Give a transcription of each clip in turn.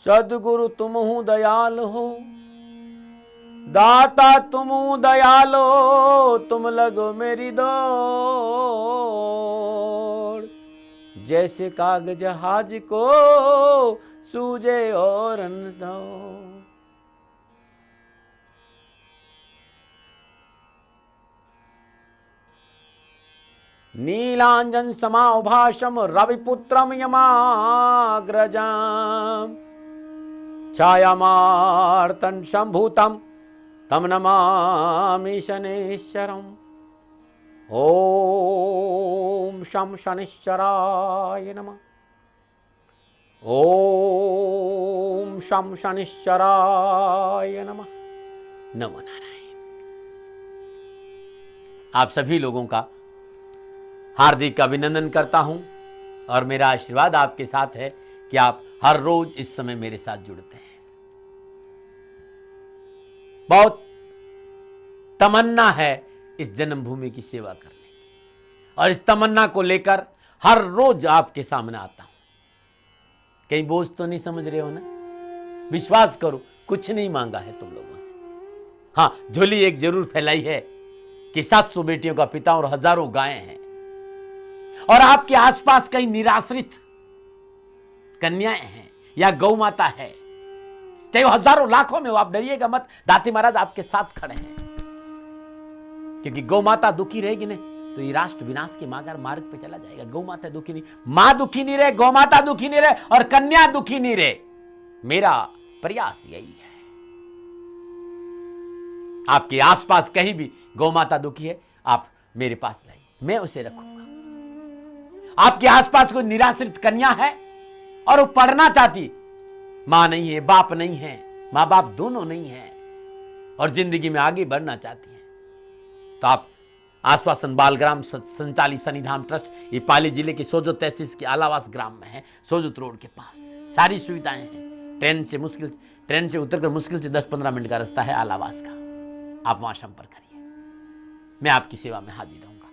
सदगुरु तुम हूं दयाल हो, दाता तुम हूं दयाल हो, तुम लगो मेरी दौड़। जैसे कागज जहाज को सूझे और न दो। नीलांजन समाभाषम रविपुत्रम यमाग्रजाम, छायामार्तन संभूतम तम नमामि शनेश्वरम। ओम शम शनिश्चराय नमः। ओम शम शनिश्चराय नमः। नमो नारायण। आप सभी लोगों का हार्दिक अभिनंदन करता हूं और मेरा आशीर्वाद आपके साथ है कि आप हर रोज इस समय मेरे साथ जुड़ते हैं। बहुत तमन्ना है इस जन्मभूमि की सेवा करने की और इस तमन्ना को लेकर हर रोज आपके सामने आता हूं। कहीं बोझ तो नहीं समझ रहे हो ना? विश्वास करो, कुछ नहीं मांगा है तुम लोगों से। हां, झोली एक जरूर फैलाई है कि 700 बेटियों का पिता और हजारों गायें हैं और आपके आसपास कई निराश्रित कन्याएं हैं या गौ माता है, चाहे वो हजारों लाखों में हो। आप डरिएगा मत, दाती महाराज आपके साथ खड़े हैं। क्योंकि गौ माता दुखी रहेगी नहीं तो ये राष्ट्र विनाश के मार्ग पे चला जाएगा। गौ माता दुखी नहीं, मां दुखी नहीं रहे, गौ माता दुखी नहीं रहे और कन्या दुखी नहीं रहे। मेरा प्रयास यही है। आपके आसपास कहीं भी गौ माता दुखी है, आप मेरे पास लाइए, मैं उसे रखूंगा। आपके आसपास कोई निराश्रित कन्या है और वो पढ़ना चाहती, मां नहीं है, बाप नहीं है, मां बाप दोनों नहीं है और जिंदगी में आगे बढ़ना चाहती है, तो आप आश्वासन बालग्राम संचालित शनिधाम ट्रस्ट, ये पाली जिले के सोजत तहसील के आलावास ग्राम में है, सोजत रोड के पास। सारी सुविधाएं हैं। ट्रेन से उतरकर मुश्किल से 10-15 मिनट का रास्ता है आलावास का। आप वहां संपर्क करिए, मैं आपकी सेवा में हाजिर रहूंगा।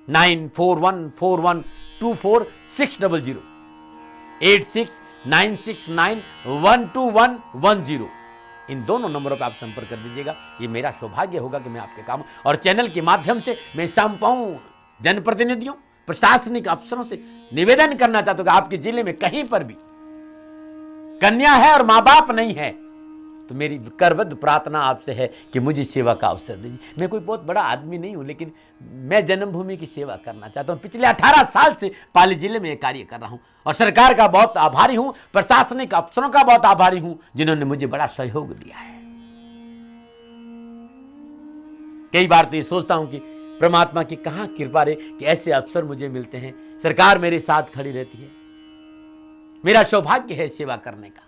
9414124600 8696912110 इन दोनों नंबरों पर आप संपर्क कर दीजिएगा। ये मेरा सौभाग्य होगा कि मैं आपके काम और चैनल के माध्यम से मैं संपूर्ण जनप्रतिनिधियों, प्रशासनिक अफसरों से निवेदन करना चाहता हूं कि आपके जिले में कहीं पर भी कन्या है और मां बाप नहीं है तो मेरी करबद्ध प्रार्थना आपसे है कि मुझे सेवा का अवसर दीजिए। मैं कोई बहुत बड़ा आदमी नहीं हूं, लेकिन मैं जन्मभूमि की सेवा करना चाहता हूं। पिछले 18 साल से पाली जिले में यह कार्य कर रहा हूं और सरकार का बहुत आभारी हूं, प्रशासनिक अफसरों का बहुत आभारी हूं जिन्होंने मुझे बड़ा सहयोग दिया है। कई बार तो ये सोचता हूं कि परमात्मा की कहां कृपा रे कि ऐसे अफसर मुझे मिलते हैं, सरकार मेरे साथ खड़ी रहती है। मेरा सौभाग्य है सेवा करने का।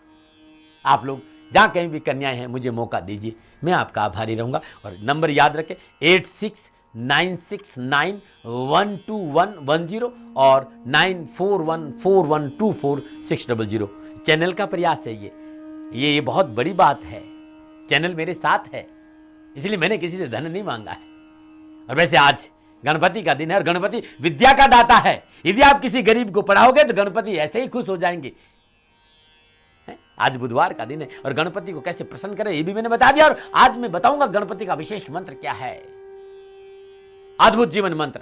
आप लोग जहां कहीं भी कन्याएं हैं मुझे मौका दीजिए, मैं आपका आभारी रहूंगा। और नंबर याद रखें 8696912110 और 9414124600। चैनल का प्रयास है ये बहुत बड़ी बात है। चैनल मेरे साथ है, इसलिए मैंने किसी से धन नहीं मांगा है। और वैसे आज गणपति का दिन है और गणपति विद्या का दाता है। यदि आप किसी गरीब को पढ़ाओगे तो गणपति ऐसे ही खुश हो जाएंगे। आज बुधवार का दिन है और गणपति को कैसे प्रसन्न करें ये भी मैंने बता दिया। और आज मैं बताऊंगा गणपति का विशेष मंत्र क्या है, अद्भुत जीवन मंत्र।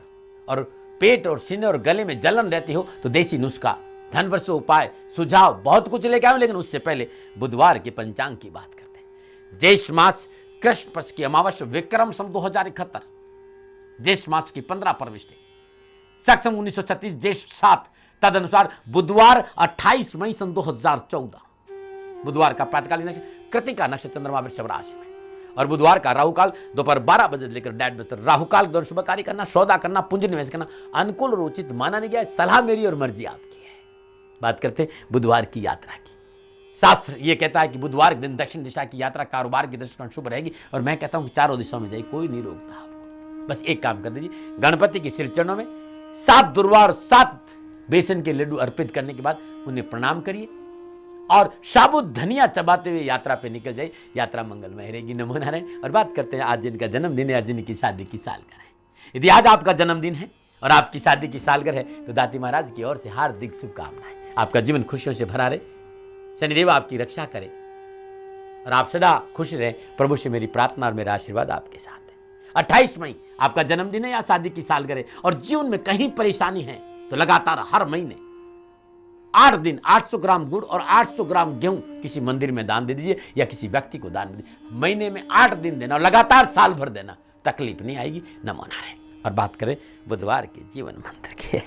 और पेट और सीने और गले में जलन रहती हो तो देसी नुस्खा, धन वर्ष उपाय, सुझाव बहुत कुछ लेके आऊं, लेकिन उससे पहले बुधवार के पंचांग की बात करते हैं। ज्येष्ठ मास कृष्ण पक्ष की अमावस्या विक्रम सम 2071, ज्येष्ठ मास की 15 प्रविष्टि, सक्षम 1936 ज्येष्ठ 7, तदनुसार बुधवार 28 मई सन 2014 बुधवार का प्रातकालीन नक्षत्र कृतिका नक्षत्र, चंद्रमा वृषभ राशि में। और बुधवार का राहु काल दोपहर 12 बजे लेकर 1:30 बजे तक। राहु काल के दौरान शुभ कार्य करना, सौदा करना, पूंजी निवेश करना अनुकूल और उचित माना नहीं गया है। सलाह मेरी और मर्जी आपकी है। बात करते हैं बुधवार की यात्रा की। शास्त्र ये कहता है कि बुधवार के दिन दक्षिण दिशा की यात्रा कारोबार की दृष्टि से शुभ रहेगी और मैं कहता हूं कि चारों दिशाओं में जाइए, कोई नहीं रोकता आपको। बस एक काम कर दीजिए, गणपति के सिर चरणों में 7 दुर्वा और 7 बेसन के लड्डू अर्पित करने के बाद उन्हें प्रणाम करिए और साबुत धनिया चबाते हुए यात्रा पे निकल जाए। यात्रा मंगलमय रहेगी। नमो नारायण। और बात करते हैं आज जिनका जन्मदिन है और जिनकी शादी की सालगिरह है। यदि आज आपका जन्मदिन है और आपकी शादी की सालगिरह है तो दाती महाराज की ओर से हार्दिक शुभकामनाएं। आपका जीवन खुशियों से भरा रहे, शनिदेव आपकी रक्षा करे और आप सदा खुश रहें। प्रभु से मेरी प्रार्थना और मेरा आशीर्वाद आपके साथ है। 28 मई आपका जन्मदिन है या शादी की सालगिरह और जीवन में कहीं परेशानी है तो लगातार हर महीने 8 दिन 800 ग्राम गुड़ और 800 ग्राम गेहूं किसी मंदिर में दान दे दीजिए या किसी व्यक्ति को दान दे दीजिए। महीने में 8 दिन देना और लगातार साल भर देना, तकलीफ नहीं आएगी। नमो नारायण। और बात करें बुधवार के जीवन मंत्र की।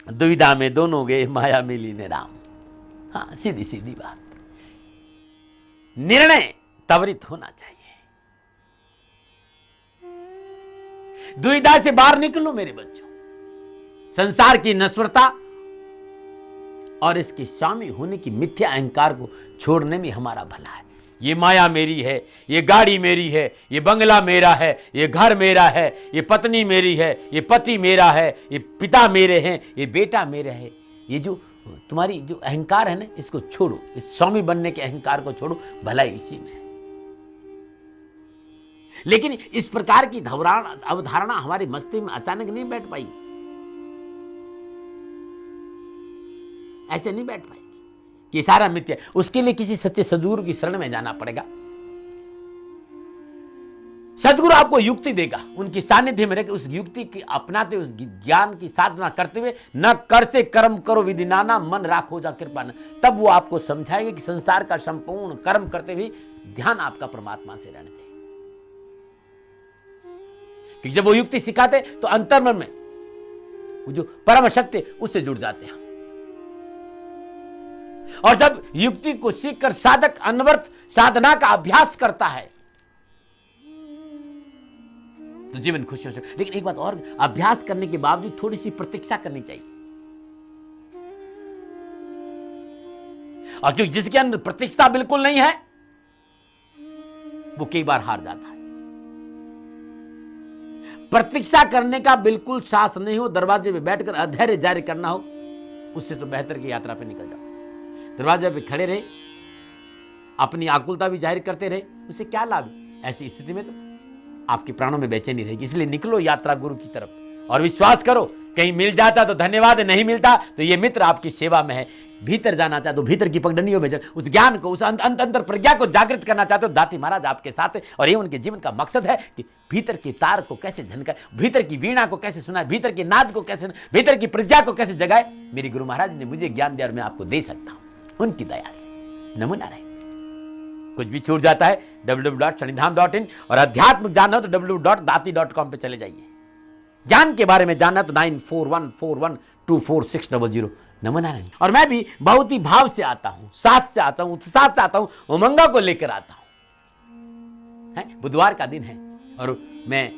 दुविधा में दोनों गए माया मिली ने राम। हाँ, सीधी सीधी बात। निर्णय त्वरित होना चाहिए। दुविधा से बाहर निकलो मेरे बच्चों। संसार की नश्वरता और इसके स्वामी होने की मिथ्या अहंकार को छोड़ने में हमारा भला है। ये माया मेरी है, ये गाड़ी मेरी है, ये बंगला मेरा है, ये घर मेरा है, ये पत्नी मेरी है, ये पति मेरा है, ये पिता मेरे हैं, ये बेटा मेरा है। ये जो तुम्हारी जो अहंकार है ना, इसको छोड़ो। इस स्वामी बनने के अहंकार को छोड़ो, भलाई इसी में है। लेकिन इस प्रकार की अवधारणा हमारी मस्ती में अचानक नहीं बैठ पाई, ऐसे नहीं बैठ पाएगी कि सारा मिथ्या। उसके लिए किसी सच्चे सदगुरु की शरण में जाना पड़ेगा। सदगुरु आपको युक्ति देगा, उनकी सानिध्य में रहकर उस युक्ति की अपनाते, उस ज्ञान की साधना करते हुए, न कर से कर्म करो विधि नाना, मन राखो जा कृपा न। तब वो आपको समझाएगा कि संसार का संपूर्ण कर्म करते हुए ध्यान आपका परमात्मा से रहना चाहिए। क्योंकि जब वो युक्ति सिखाते तो अंतर्मन में वो जो परम शक्ति उससे जुड़ जाते हैं। और जब युक्ति को सीखकर साधक अनवरत साधना का अभ्यास करता है तो जीवन खुशियों से। लेकिन एक बात और, अभ्यास करने के बावजूद थोड़ी सी प्रतीक्षा करनी चाहिए। और क्योंकि जिसके अंदर प्रतीक्षा बिल्कुल नहीं है वो कई बार हार जाता है। प्रतीक्षा करने का बिल्कुल साहस नहीं हो, दरवाजे पे बैठकर अधैर्य जारी करना हो, उससे तो बेहतर की यात्रा पे निकल जाओ। दरवाजे पे खड़े रहे, अपनी आकुलता भी जाहिर करते रहे, उससे क्या लाभ? ऐसी स्थिति में तो आपके प्राणों में बेचैनी रहेगी। इसलिए निकलो यात्रा गुरु की तरफ और विश्वास करो, कहीं मिल जाता तो धन्यवाद, नहीं मिलता तो ये मित्र आपकी सेवा में है। भीतर जाना चाहते हो, भीतर की पगडंडियों में उस ज्ञान को, उस अंतर प्रज्ञा को जागृत करना चाहते हो, दाती महाराज आपके साथ है। और ये उनके जीवन का मकसद है कि भीतर की तार को कैसे झनकाए, भीतर की वीणा को कैसे सुनाए, भीतर के नाद को कैसे, भीतर की प्रज्ञा को कैसे जगाए। मेरे गुरु महाराज ने मुझे ज्ञान दिया और मैं आपको दे सकता हूं उनकी दया से। नमो नारायण। कुछ भी छूट जाता है www.shanidham.in और अध्यात्म जानना हो तो www.dati.com पे चले जाइए। ज्ञान के बारे में जानना तो 9414124600। नमो नारायण। और मैं भी बहुत ही भाव से आता हूं, साथ से आता हूं, उत्साह से आता हूं, उमंगा को लेकर आता हूं। बुधवार का दिन है और मैं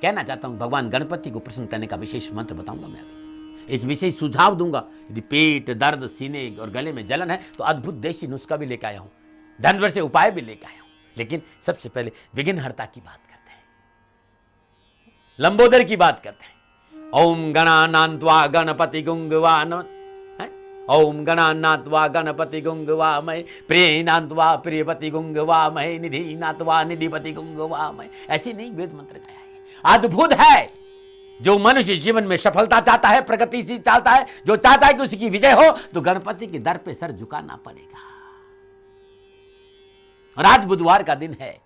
कहना चाहता हूं भगवान गणपति को प्रसन्न करने का विशेष मंत्र बताऊंगा। मैं अभी एक विशेष सुझाव दूंगा। यदि पेट दर्द, सीने और गले में जलन है तो अद्भुत देशी नुस्खा भी लेकर आया हूं, धनवर से उपाय भी लेकर आया हूं। लेकिन सबसे पहले विघ्नहर्ता की बात करते हैं, लंबोदर की बात करते हैं। ओम गणानान्त्वा गणपति गुंगवान, ओम गणानान्त्वा गणपति गुंगवामय, प्रियनान्त्वा प्रियपति गुंगवामय, निधिनान्त्वा निधिपति गुंगवामय। ऐसे नहीं वेद मंत्र गाया है, अद्भुत है। जो मनुष्य जीवन में सफलता चाहता है, प्रगति से चाहता है, जो चाहता है कि उसकी विजय हो, तो गणपति के दर पे सर झुकाना पड़ेगा। और आज बुधवार का दिन है,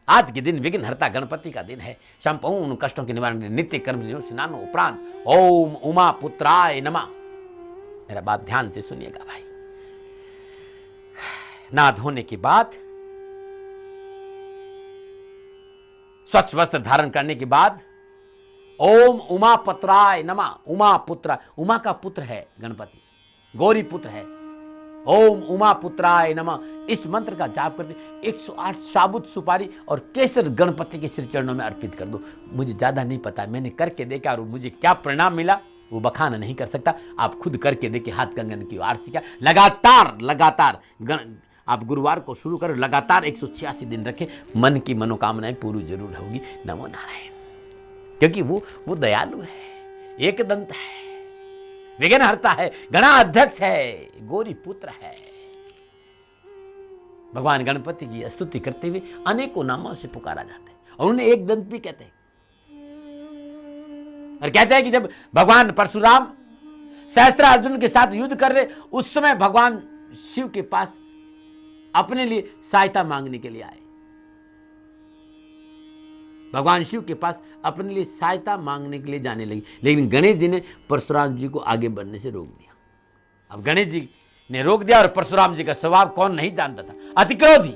आज के दिन विघ्नहर्ता गणपति का दिन है। संपूर्ण कष्टों के निवारण नित्य कर्म स्नानो उपरांत ओम उमा पुत्राय नमः। मेरा बात ध्यान से सुनिएगा भाई। नहा धोने के बाद, स्वच्छ वस्त्र धारण करने के बाद ओम उमा पुत्राय नमः। उमा पुत्र, उमा का पुत्र है गणपति, गौरी पुत्र है। ओम उमा पुत्राय नमः। इस मंत्र का जाप करते 108 साबुत सुपारी और केसर गणपति के श्री चरणों में अर्पित कर दो। मुझे ज्यादा नहीं पता, मैंने करके देखा और मुझे क्या परिणाम मिला वो बखाना नहीं कर सकता। आप खुद करके देखिए, हाथ कंगन की आरती का लगातार आप गुरुवार को शुरू करो, लगातार 186 दिन रखें, मन की मनोकामनाएं पूरी जरूर होगी। नमो नारायण। क्योंकि वो दयालु है, एक दंत है, विघ्नहर्ता है, गणा अध्यक्ष है, गौरी पुत्र है। भगवान गणपति की स्तुति करते हुए अनेकों नामों से पुकारा जाता है और उन्हें एक दंत भी कहते हैं। और कहते हैं कि जब भगवान परशुराम सहस्त्र अर्जुन के साथ युद्ध कर रहे, उस समय भगवान शिव के पास अपने लिए सहायता मांगने के लिए आए। भगवान शिव के पास अपने लिए सहायता मांगने के लिए जाने लगे, लेकिन गणेश जी ने परशुराम जी को आगे बढ़ने से रोक दिया। अब गणेश जी ने रोक दिया, और परशुराम जी का स्वभाव कौन नहीं जानता था, अतिक्रोधी।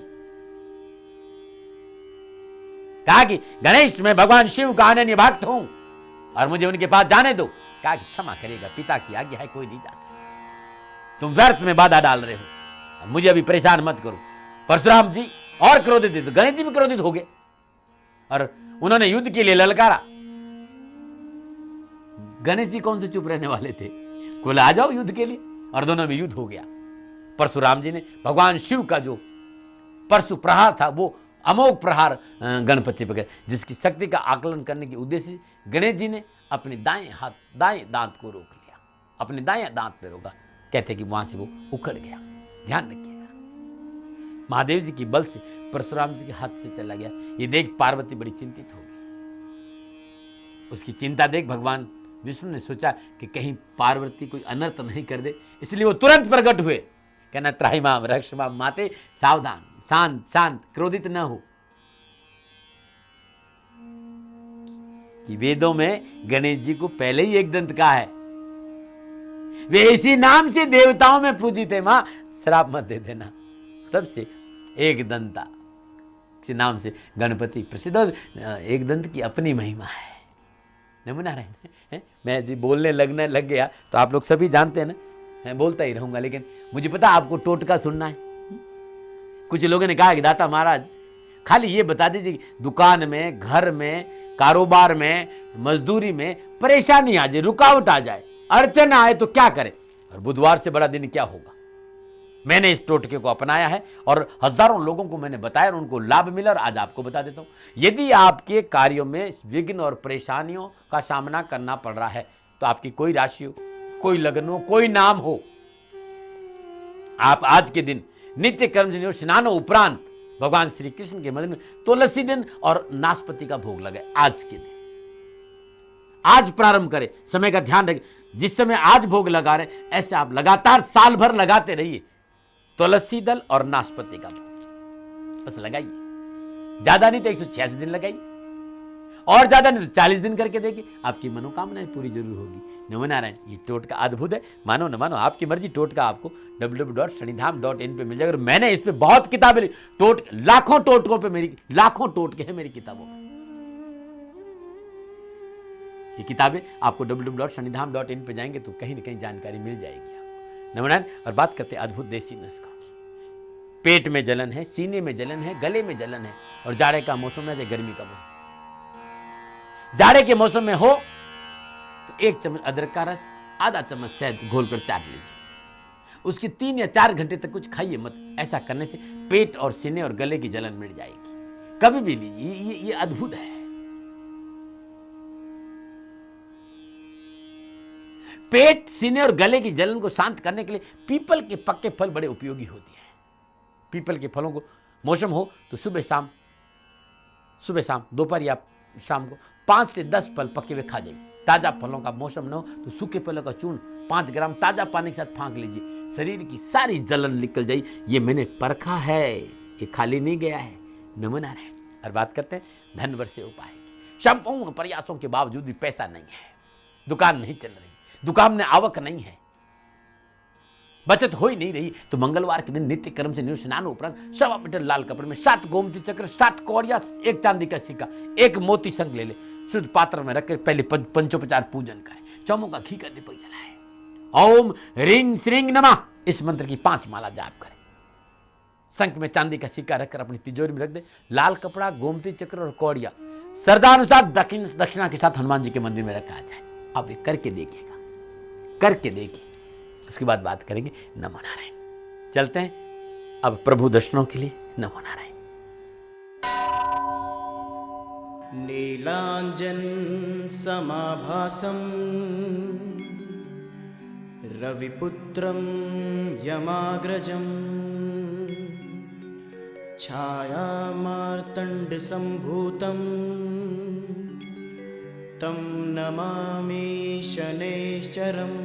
कहा कि गणेश, मैं भगवान शिव का अनन्य भक्त हूं और मुझे उनके पास जाने दो। कहा कि क्षमा करेगा, पिता की आज्ञा है, कोई नहीं जा सकता। तुम व्यर्थ में बाधा डाल रहे हो, मुझे अभी परेशान मत करो। परशुराम जी और क्रोधित थे, तो गणेश जी भी क्रोधित हो गए और उन्होंने युद्ध के लिए ललकारा। गणेश जी कौन से चुप रहने वाले थे, बोले आ जाओ युद्ध के लिए, और दोनों में युद्ध हो गया। परशुराम जी ने भगवान शिव का जो परशु प्रहार था, वो अमोघ प्रहार गणपति पर, जिसकी शक्ति का आकलन करने के उद्देश्य से गणेश जी ने अपने दाएं दांत को रोक लिया, अपने दाएं दांत पे रोका। कहते कि वहां से वो उखड़ गया। ध्यान रखिएगा, महादेव जी की बल से परशुराम जी के हाथ से चला गया। ये देख पार्वती बड़ी चिंतित हो गई। उसकी चिंता देख भगवान विष्णु ने सोचा कि कहीं पार्वती कोई अनर्थ नहीं कर दे, इसलिए वो तुरंत प्रकट हुए। कहना त्राहिमाम रक्षमाम माते, सावधान, शांत शांत, क्रोधित न हो। कि वेदों में गणेश जी को पहले ही एक दंत कहा है, वे इसी नाम से देवताओं में पूजित है, मां श्राप मत दे देना। तब से एक दंता के नाम से गणपति प्रसिद्ध। एक दंत की अपनी महिमा है। नमूना रहे, मैं बोलने लग गया तो आप लोग सभी जानते हैं ना, मैं बोलता ही रहूंगा, लेकिन मुझे पता आपको टोटका सुनना है। कुछ लोगों ने कहा कि दाता महाराज खाली ये बता दीजिए कि दुकान में, घर में, कारोबार में, मजदूरी में परेशानी आ जाए, रुकावट आ जाए, अड़चन आए तो क्या करें, और बुधवार से बड़ा दिन क्या होगा। मैंने इस टोटके को अपनाया है और हजारों लोगों को मैंने बताया और उनको लाभ मिला, और आज आपको बता देता हूं। यदि आपके कार्यों में विघ्न और परेशानियों का सामना करना पड़ रहा है, तो आपकी कोई राशि हो, कोई लगन हो, कोई नाम हो, आप आज के दिन नित्य कर्म से स्नानो उपरांत भगवान श्री कृष्ण के मंदिर में तुलसी दिन और नाशपति का भोग लगाए। आज के दिन आज प्रारंभ करें, समय का ध्यान रखें। जिस समय आज भोग लगा रहे, ऐसे आप लगातार साल भर लगाते रहिए। तुलसी दल और नाशपति का भोग बस लगाइए, ज्यादा नहीं तो 186 दिन लगाइए, और ज्यादा नहीं तो 40 दिन करके देखिए, आपकी मनोकामनाएं पूरी जरूर होगी। नमो नारायण। ये टोटका अद्भुत है, मानो न मानो आपकी मर्जी। टोटका आपको www.shanidham.in पे मिल जाएगा। और मैंने इस पे बहुत किताबें लिखी, लाखों टोटकों पे मेरी, लाखों टोटके हैं मेरी किताबों में। ये किताबें आपको www.shanidham.in पे जाएंगे तो कहीं ना कहीं जानकारी मिल जाएगी आपको। नमो नारायण। और बात करते हैं अद्भुत देसी नुस्खा की। पेट में जलन है, सीने में जलन है, गले में जलन है, और जाड़े का मौसम है, गर्मी का मौसम। जाड़े के मौसम में हो तो 1 चम्मच अदरक का रस, आधा चम्मच शहद घोलकर चाट लीजिए। उसके 3 या 4 घंटे तक कुछ खाइए मत। ऐसा करने से पेट और सीने और गले की जलन मिट जाएगी। कभी भी लीजिए, ये अद्भुत है। पेट, सीने और गले की जलन को शांत करने के लिए पीपल के पक्के फल बड़े उपयोगी होते हैं। पीपल के फलों को मौसम हो तो सुबह शाम, दोपहर या शाम को 5 से 10 फल पके हुए खा जाइए। ताजा फलों का मौसम न हो तो सूखे फलों का चूर्ण 5 ग्राम ताजा पानी के साथ फांक लीजिए, शरीर की सारी जलन निकल जाए। ये मैंने परखा है, ये खाली नहीं गया है। नमो नारायण। और बात करते हैं धन वर्ष से उपाय की। संपूर्ण प्रयासों के बावजूद भी पैसा नहीं है, दुकान नहीं चल रही, दुकान में आवक नहीं है, बचत हो ही नहीं रही, तो मंगलवार के दिन नित्य कर्म से स्नान उपरांत 1.25 मीटर लाल कपड़े में 7 गोमती चक्र, 7 कौड़िया, 1 चांदी का सिक्का, 1 मोती शंख ले ले, शुद्ध पात्र में रखकर पहले पंचोपचार पूजन करें, चौमुखा घी का दीपक जलाएं, ओम ह्रीं श्रीं नमः इस मंत्र की 5 माला जाप करें। शंख में चांदी का सिक्का रखकर अपनी तिजोरी में रख दे। लाल कपड़ा, गोमती चक्र और कौड़िया श्रद्धानुसार दक्षिणा के साथ हनुमान जी के मंदिर में रखा जाए। अब ये करके देखिएगा, करके देखिए, उसके बाद बात करेंगे। नमो नारायण। चलते हैं अब प्रभु दर्शनों के लिए। नमो नारायण। नीलांजन समाभासं रविपुत्रं यमाग्रजं छायामार्तण्ड सम्भूतं तं नमामि शनैश्चरम्।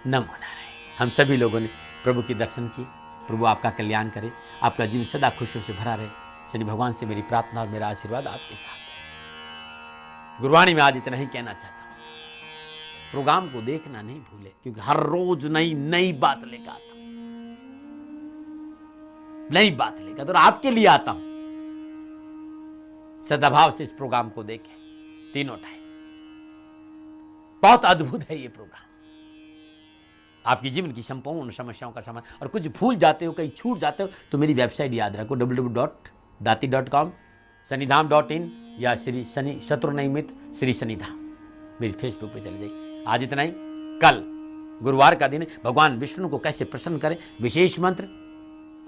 नमो नारायण। हम सभी लोगों ने प्रभु के दर्शन किए। प्रभु आपका कल्याण करे, आपका जीवन सदा खुशियों से भरा रहे। शनि भगवान से मेरी प्रार्थना और मेरा आशीर्वाद आपके साथ है। गुरुवाणी में आज इतना ही कहना चाहता हूँ, प्रोग्राम को देखना नहीं भूले, क्योंकि हर रोज नई नई बात लेकर आता हूं, नई बात लेकर और आपके लिए आता हूं। सदाभाव से इस प्रोग्राम को देखें तीनों टाइम। बहुत अद्भुत है ये प्रोग्राम। आपके जीवन की संपूर्ण समस्याओं का समाधान। और कुछ भूल जाते हो, कहीं छूट जाते हो, तो मेरी वेबसाइट याद रखो www.dati.com, शनिधाम.in या श्री शनि शत्रुनैमित श्री शनिधाम। मेरी फेसबुक पे चले जाइए। आज इतना ही। कल गुरुवार का दिन है, भगवान विष्णु को कैसे प्रसन्न करें, विशेष मंत्र,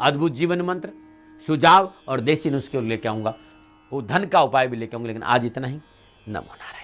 अद्भुत जीवन मंत्र, सुझाव और देसी नुस्खे लेके आऊंगा। वो धन का उपाय भी लेके आऊंगा। लेकिन आज इतना ही। नमो नारायण।